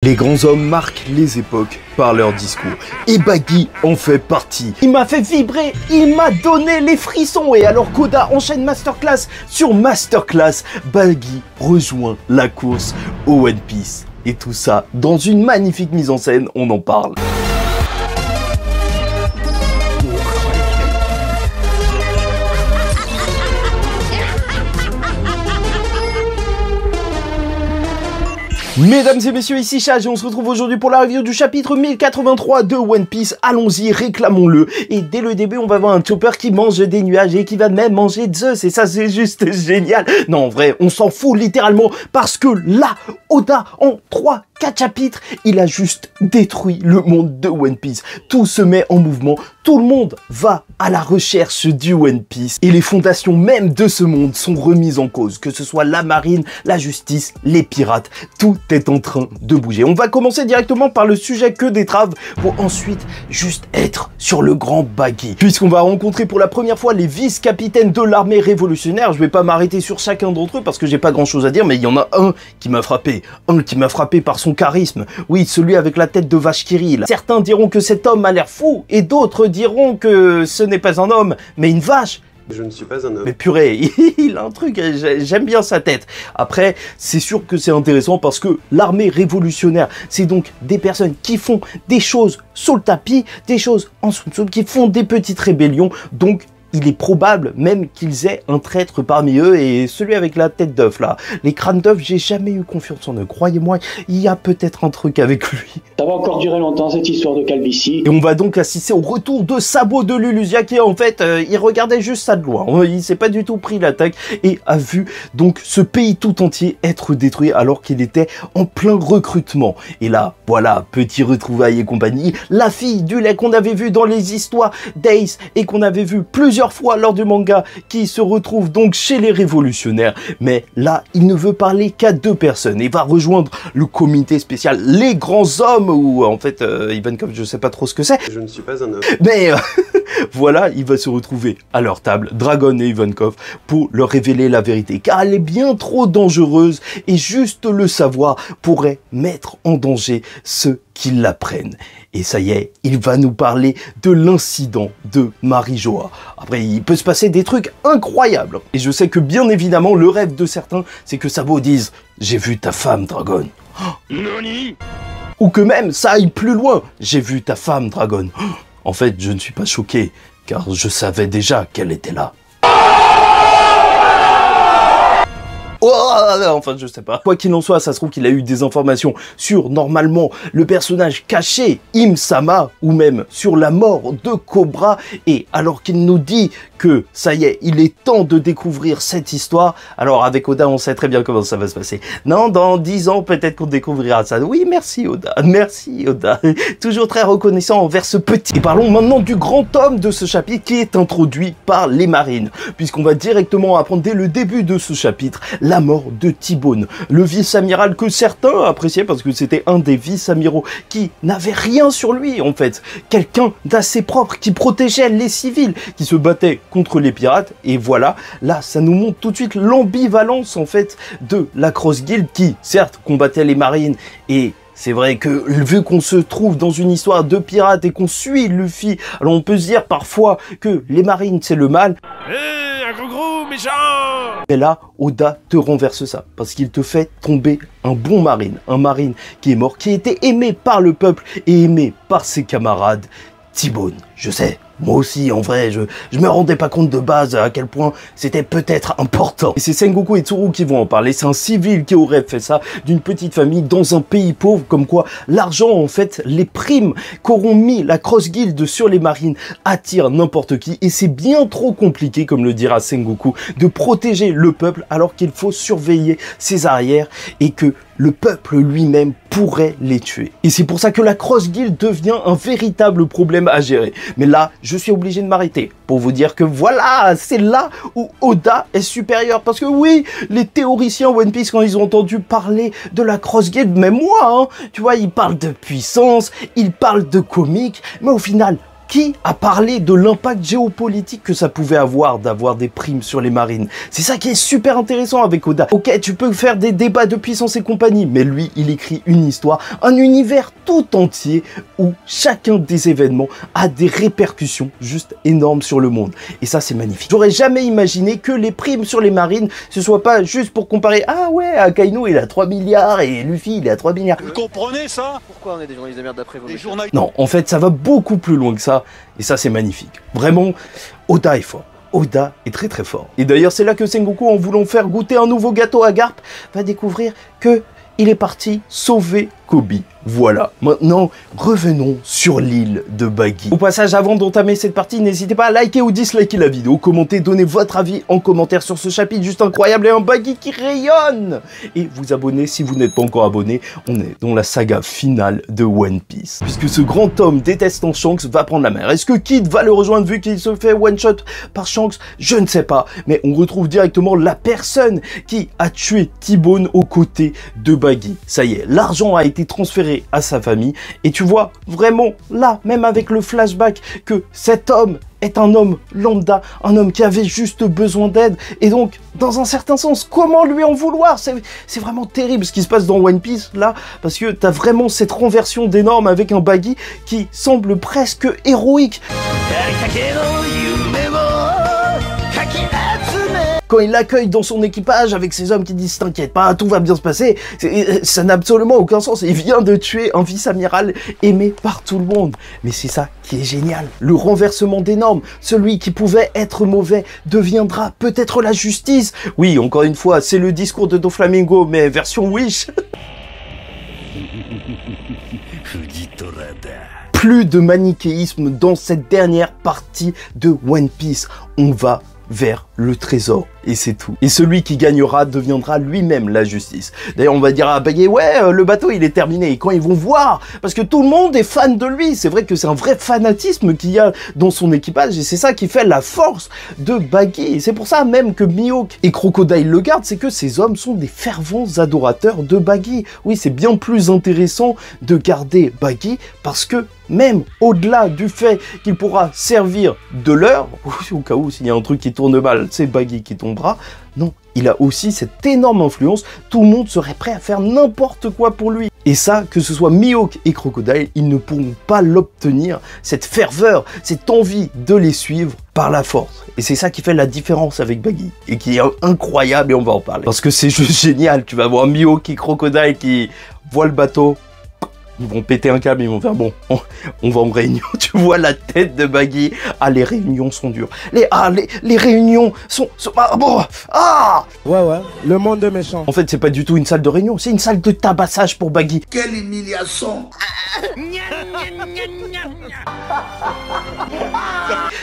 Les grands hommes marquent les époques par leur discours, et Baggy en fait partie. Il m'a fait vibrer, il m'a donné les frissons, et alors qu'Oda enchaîne masterclass sur masterclass, Baggy rejoint la course au One Piece. Et tout ça dans une magnifique mise en scène, on en parle. Mesdames et messieurs, ici Chage et on se retrouve aujourd'hui pour la review du chapitre 1083 de One Piece. Allons-y, réclamons-le. Et dès le début, on va voir un Chopper qui mange des nuages et qui va même manger Zeus. Et ça, c'est juste génial. Non, en vrai, on s'en fout littéralement parce que là, Oda, en 3-4 chapitres, il a juste détruit le monde de One Piece. Tout se met en mouvement. Tout le monde va à la recherche du One Piece. Et les fondations même de ce monde sont remises en cause. Que ce soit la marine, la justice, les pirates, tout est en train de bouger. On va commencer directement par le sujet que d'étrave pour ensuite juste être sur le grand Baggy. Puisqu'on va rencontrer pour la première fois les vice-capitaines de l'armée révolutionnaire. Je vais pas m'arrêter sur chacun d'entre eux parce que j'ai pas grand chose à dire, mais il y en a un qui m'a frappé. Un qui m'a frappé par son charisme. Oui, celui avec la tête de vache qui rit. Certains diront que cet homme a l'air fou et d'autres diront que ce n'est pas un homme, mais une vache. Je ne suis pas un homme. Mais purée, il a un truc, j'aime bien sa tête. Après, c'est sûr que c'est intéressant parce que l'armée révolutionnaire, c'est donc des personnes qui font des choses sous le tapis, des choses en dessous, qui font des petites rébellions, donc il est probable même qu'ils aient un traître parmi eux, et celui avec la tête d'œuf là, les crânes d'œuf, j'ai jamais eu confiance en eux, croyez-moi, il y a peut-être un truc avec lui. Ça va encore durer longtemps cette histoire de calvitie. Et on va donc assister au retour de Sabo de Lulusia qui en fait, il regardait juste ça de loin, il s'est pas du tout pris l'attaque et a vu donc ce pays tout entier être détruit alors qu'il était en plein recrutement. Et là, voilà, petit retrouvailles et compagnie, la fille du lait qu'on avait vu dans les histoires d'Ace et qu'on avait vu plusieurs fois lors du manga qui se retrouve donc chez les révolutionnaires, mais là il ne veut parler qu'à deux personnes et va rejoindre le comité spécial les grands hommes, ou en fait Ivankov, je sais pas trop ce que c'est. Je ne suis pas un homme. Mais voilà, il va se retrouver à leur table, Dragon et Ivankov, pour leur révéler la vérité, car elle est bien trop dangereuse et juste le savoir pourrait mettre en danger ceux qui l'apprennent. Et ça y est, il va nous parler de l'incident de Marijoa. Après, il peut se passer des trucs incroyables. Et je sais que bien évidemment, le rêve de certains, c'est que Sabo dise « J'ai vu ta femme, Dragon. Nani ?» Ou que même, ça aille plus loin. « J'ai vu ta femme, Dragon. En fait, je ne suis pas choqué, car je savais déjà qu'elle était là. » Oh, enfin, je sais pas. Quoi qu'il en soit, ça se trouve qu'il a eu des informations sur, normalement, le personnage caché, Im-sama, ou même sur la mort de Cobra. Et alors qu'il nous dit que, ça y est, il est temps de découvrir cette histoire, alors avec Oda, on sait très bien comment ça va se passer. Non, dans 10 ans, peut-être qu'on découvrira ça. Oui, merci Oda, merci Oda. Toujours très reconnaissant envers ce petit. Et parlons maintenant du grand homme de ce chapitre qui est introduit par les marines, puisqu'on va directement apprendre dès le début de ce chapitre la mort de T-Bone, le vice-amiral que certains appréciaient parce que c'était un des vice-amiraux qui n'avait rien sur lui en fait. Quelqu'un d'assez propre qui protégeait les civils, qui se battait contre les pirates. Et voilà, là ça nous montre tout de suite l'ambivalence en fait de la Cross Guild qui certes combattait les marines, et c'est vrai que vu qu'on se trouve dans une histoire de pirates et qu'on suit Luffy, alors on peut se dire parfois que les marines c'est le mal. Un gros méchant! Mais là, Oda te renverse ça, parce qu'il te fait tomber un bon marine, un marine qui est mort, qui était aimé par le peuple et aimé par ses camarades. T-Bone, je sais, moi aussi en vrai, je me rendais pas compte de base à quel point c'était peut-être important. Et c'est Sengoku et Tsuru qui vont en parler, c'est un civil qui aurait fait ça d'une petite famille dans un pays pauvre, comme quoi l'argent en fait, les primes qu'auront mis la Cross Guild sur les marines attirent n'importe qui, et c'est bien trop compliqué, comme le dira Sengoku, de protéger le peuple alors qu'il faut surveiller ses arrières et que le peuple lui-même pourrait les tuer. Et c'est pour ça que la Cross Guild devient un véritable problème à gérer. Mais là, je suis obligé de m'arrêter pour vous dire que voilà, c'est là où Oda est supérieur. Parce que oui, les théoriciens One Piece, quand ils ont entendu parler de la Cross Guild, même moi, hein, tu vois, ils parlent de puissance, ils parlent de comique, mais au final, qui a parlé de l'impact géopolitique que ça pouvait avoir d'avoir des primes sur les marines. C'est ça qui est super intéressant avec Oda. Ok, tu peux faire des débats de puissance et compagnie, mais lui, il écrit une histoire, un univers tout entier où chacun des événements a des répercussions juste énormes sur le monde. Et ça, c'est magnifique. J'aurais jamais imaginé que les primes sur les marines, ce soit pas juste pour comparer, ah ouais, Akainu, il a 3 milliards et Luffy, il a 3 milliards. Vous comprenez ça? Pourquoi on est des journalistes de merde d'après vous? Non, en fait, ça va beaucoup plus loin que ça, et ça, c'est magnifique. Vraiment, Oda est fort. Oda est très très fort. Et d'ailleurs, c'est là que Sengoku, en voulant faire goûter un nouveau gâteau à Garp, va découvrir que il est parti sauver Kobe. Voilà. Maintenant, revenons sur l'île de Buggy. Au passage, avant d'entamer cette partie, n'hésitez pas à liker ou disliker la vidéo, commenter, donner votre avis en commentaire sur ce chapitre juste incroyable et un Buggy qui rayonne. Et vous abonner si vous n'êtes pas encore abonné. On est dans la saga finale de One Piece. Puisque ce grand homme détestant Shanks va prendre la mer. Est-ce que Kid va le rejoindre vu qu'il se fait one-shot par Shanks? Je ne sais pas. Mais on retrouve directement la personne qui a tué T-Bone aux côtés de Buggy. Ça y est, l'argent a été transféré à sa famille et tu vois vraiment là, même avec le flashback, que cet homme est un homme lambda, un homme qui avait juste besoin d'aide et donc dans un certain sens, comment lui en vouloir? C'est vraiment terrible ce qui se passe dans One Piece là, parce que t'as vraiment cette renversion des normes avec un Buggy qui semble presque héroïque. Quand il l'accueille dans son équipage avec ses hommes qui disent « T'inquiète pas, tout va bien se passer », ça n'a absolument aucun sens. Il vient de tuer un vice-amiral aimé par tout le monde. Mais c'est ça qui est génial. Le renversement des normes. Celui qui pouvait être mauvais deviendra peut-être la justice. Oui, encore une fois, c'est le discours de Doflamingo, mais version Wish. Plus de manichéisme dans cette dernière partie de One Piece. On va vers le trésor, et c'est tout. Et celui qui gagnera deviendra lui-même la justice. D'ailleurs, on va dire à Buggy, ouais, le bateau, il est terminé. Et quand ils vont voir, parce que tout le monde est fan de lui, c'est vrai que c'est un vrai fanatisme qu'il y a dans son équipage, et c'est ça qui fait la force de Buggy. Et c'est pour ça même que Mihawk et Crocodile le gardent, c'est que ces hommes sont des fervents adorateurs de Buggy. Oui, c'est bien plus intéressant de garder Buggy, parce que même au-delà du fait qu'il pourra servir de leurre, au cas où s'il y a un truc qui tourne mal, c'est Buggy qui tombera, non, il a aussi cette énorme influence, tout le monde serait prêt à faire n'importe quoi pour lui. Et ça, que ce soit Mihawk et Crocodile, ils ne pourront pas l'obtenir, cette ferveur, cette envie de les suivre par la force. Et c'est ça qui fait la différence avec Buggy, et qui est incroyable, et on va en parler. Parce que c'est juste génial, tu vas voir Mihawk et Crocodile qui voient le bateau, ils vont péter un câble, ils vont faire bon, on va en réunion. Tu vois la tête de Buggy. Ah, les réunions sont dures. Les réunions sont bon. Ah. Ouais, le monde est méchant. En fait, c'est pas du tout une salle de réunion, c'est une salle de tabassage pour Buggy. Quelle humiliation.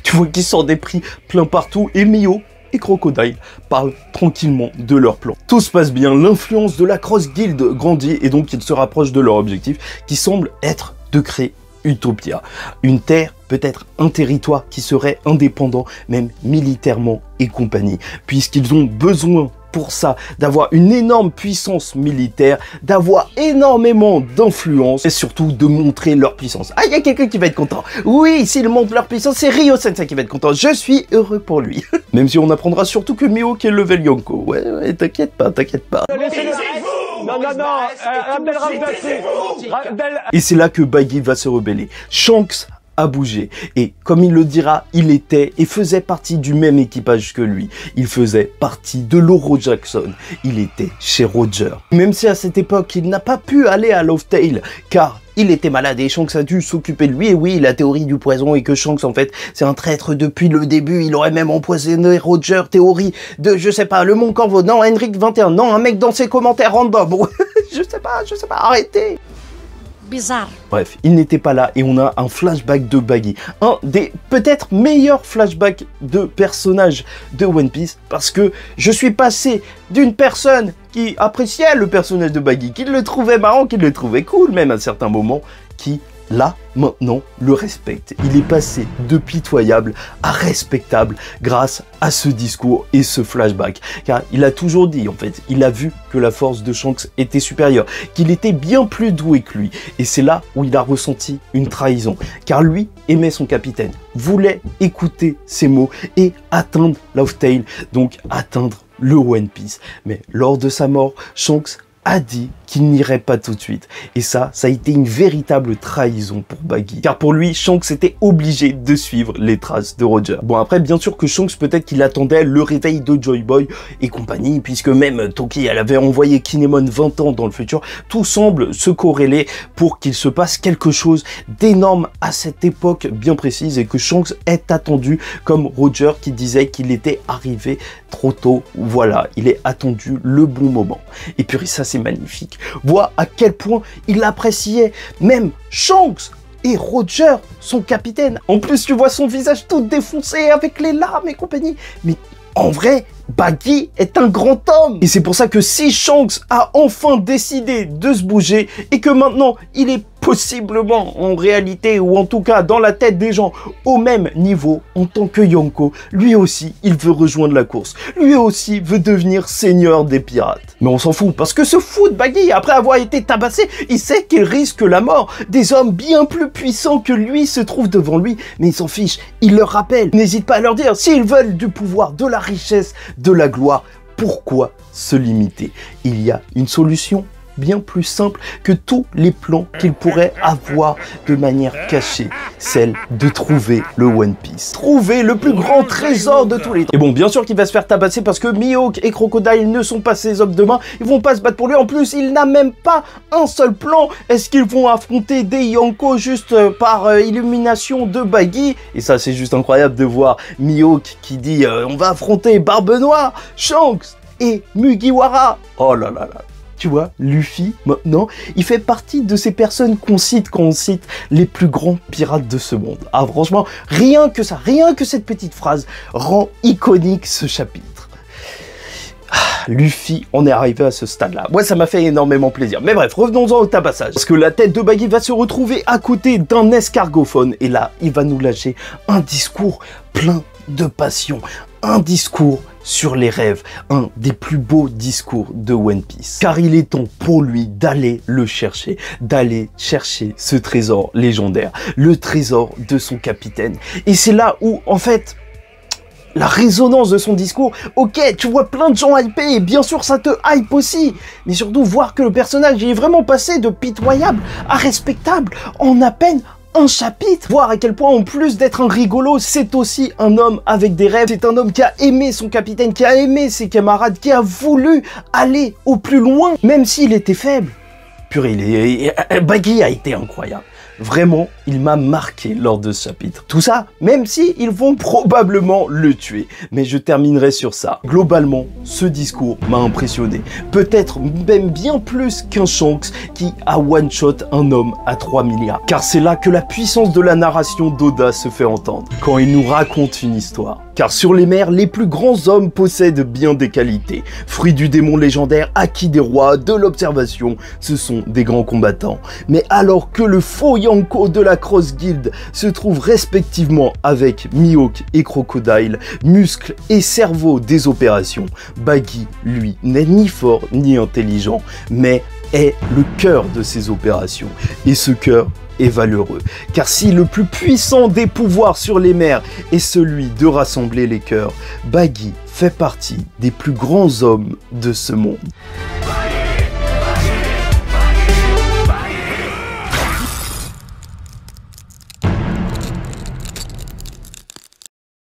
Tu vois qu'ils s'en dépris plein partout et Mihawk et Crocodile parlent tranquillement de leur plan. Tout se passe bien, l'influence de la Cross Guild grandit et donc ils se rapprochent de leur objectif qui semble être de créer Utopia. Une terre, peut-être un territoire qui serait indépendant, même militairement et compagnie, puisqu'ils ont besoin pour ça d'avoir une énorme puissance militaire, d'avoir énormément d'influence et surtout de montrer leur puissance. Ah, il y a quelqu'un qui va être content. Oui, s'ils montrent leur puissance, c'est Ryo Sensei qui va être content. Je suis heureux pour lui. Même si on apprendra surtout que Mihawk est level Yonko. Ouais, t'inquiète pas, t'inquiète pas. Non, Et c'est là que Buggy va se rebeller. Shanks a bougé. Et comme il le dira, il était et faisait partie du même équipage que lui. Il faisait partie de l'Oro Jackson. Il était chez Roger. Même si à cette époque, il n'a pas pu aller à Laugh Tale, car il était malade et Shanks a dû s'occuper de lui. Et oui, la théorie du poison et que Shanks, en fait, c'est un traître depuis le début. Il aurait même empoisonné Roger. Théorie de, je sais pas, le Mont Corvo. Non, Henrik 21. Non, un mec dans ses commentaires random. Je sais pas, arrêtez. Bizarre. Bref, il n'était pas là et on a un flashback de Buggy. Un des peut-être meilleurs flashbacks de personnages de One Piece parce que je suis passé d'une personne qui appréciait le personnage de Buggy, qui le trouvait marrant, qui le trouvait cool même à certains moments, qui là, maintenant, le respecte. Il est passé de pitoyable à respectable grâce à ce discours et ce flashback. Car il a toujours dit, en fait, il a vu que la force de Shanks était supérieure, qu'il était bien plus doué que lui. Et c'est là où il a ressenti une trahison. Car lui aimait son capitaine, voulait écouter ses mots et atteindre Laugh Tale, donc atteindre le One Piece. Mais lors de sa mort, Shanks a dit qu'il n'irait pas tout de suite. Et ça a été une véritable trahison pour Baggy. Car pour lui, Shanks était obligé de suivre les traces de Roger. Bon, après, bien sûr que Shanks, peut-être qu'il attendait le réveil de Joy Boy et compagnie, puisque même Toki, elle avait envoyé Kinemon 20 ans dans le futur. Tout semble se corréler pour qu'il se passe quelque chose d'énorme à cette époque bien précise et que Shanks est attendu comme Roger qui disait qu'il était arrivé trop tôt. Voilà, il est attendu le bon moment. Et puis ça, c'est magnifique. Vois à quel point il appréciait même Shanks et Roger, son capitaine. En plus, tu vois son visage tout défoncé avec les larmes et compagnie. Mais en vrai, Baggy est un grand homme. Et c'est pour ça que si Shanks a enfin décidé de se bouger et que maintenant il est possiblement en réalité ou en tout cas dans la tête des gens au même niveau en tant que Yonko, lui aussi il veut rejoindre la course. Lui aussi veut devenir seigneur des pirates. Mais on s'en fout parce que ce fou de Baggy, après avoir été tabassé, il sait qu'il risque la mort. Des hommes bien plus puissants que lui se trouvent devant lui, mais il s'en fiche. Il leur rappelle, n'hésite pas à leur dire, s'ils veulent du pouvoir, de la richesse, de la gloire, pourquoi se limiter? Il y a une solution bien plus simple que tous les plans qu'il pourrait avoir de manière cachée, celle de trouver le One Piece. Trouver le plus grand trésor de tous les temps. Et bon, bien sûr qu'il va se faire tabasser parce que Mihawk et Crocodile ne sont pas ses hommes de main, ils vont pas se battre pour lui, en plus il n'a même pas un seul plan. Est-ce qu'ils vont affronter des Yonko juste par illumination de Baggy? Et ça c'est juste incroyable de voir Mihawk qui dit on va affronter Barbe Noire, Shanks et Mugiwara. Oh là là là. Tu vois, Luffy, maintenant, il fait partie de ces personnes qu'on cite quand on cite les plus grands pirates de ce monde. Ah, franchement, rien que ça, rien que cette petite phrase rend iconique ce chapitre. Ah, Luffy, on est arrivé à ce stade-là. Moi, ça m'a fait énormément plaisir. Mais bref, revenons-en au tabassage. Parce que la tête de Baggy va se retrouver à côté d'un escargophone. Et là, il va nous lâcher un discours plein de passion. Un discours sur les rêves, un des plus beaux discours de One Piece. Car il est temps pour lui d'aller le chercher, d'aller chercher ce trésor légendaire, le trésor de son capitaine. Et c'est là où, en fait, la résonance de son discours, ok, tu vois plein de gens hypés, et bien sûr ça te hype aussi, mais surtout voir que le personnage est vraiment passé de pitoyable à respectable en à peine un chapitre. Voir à quel point, en plus d'être un rigolo, c'est aussi un homme avec des rêves. C'est un homme qui a aimé son capitaine, qui a aimé ses camarades, qui a voulu aller au plus loin, même s'il était faible. Purée, Baggy a été incroyable. Vraiment, il m'a marqué lors de ce chapitre. Tout ça, même si ils vont probablement le tuer. Mais je terminerai sur ça. Globalement, ce discours m'a impressionné. Peut-être même bien plus qu'un Shanks qui a one-shot un homme à 3 milliards. Car c'est là que la puissance de la narration d'Oda se fait entendre. Quand il nous raconte une histoire. Car sur les mers, les plus grands hommes possèdent bien des qualités. Fruits du démon légendaire, acquis des rois, de l'observation, ce sont des grands combattants. Mais alors que le faux Yonko de la Cross Guild se trouve respectivement avec Mihawk et Crocodile, muscles et cerveau des opérations, Baggy, lui, n'est ni fort ni intelligent, mais est le cœur de ces opérations. Et ce cœur est valeureux. Car si le plus puissant des pouvoirs sur les mers est celui de rassembler les cœurs, Baggy fait partie des plus grands hommes de ce monde.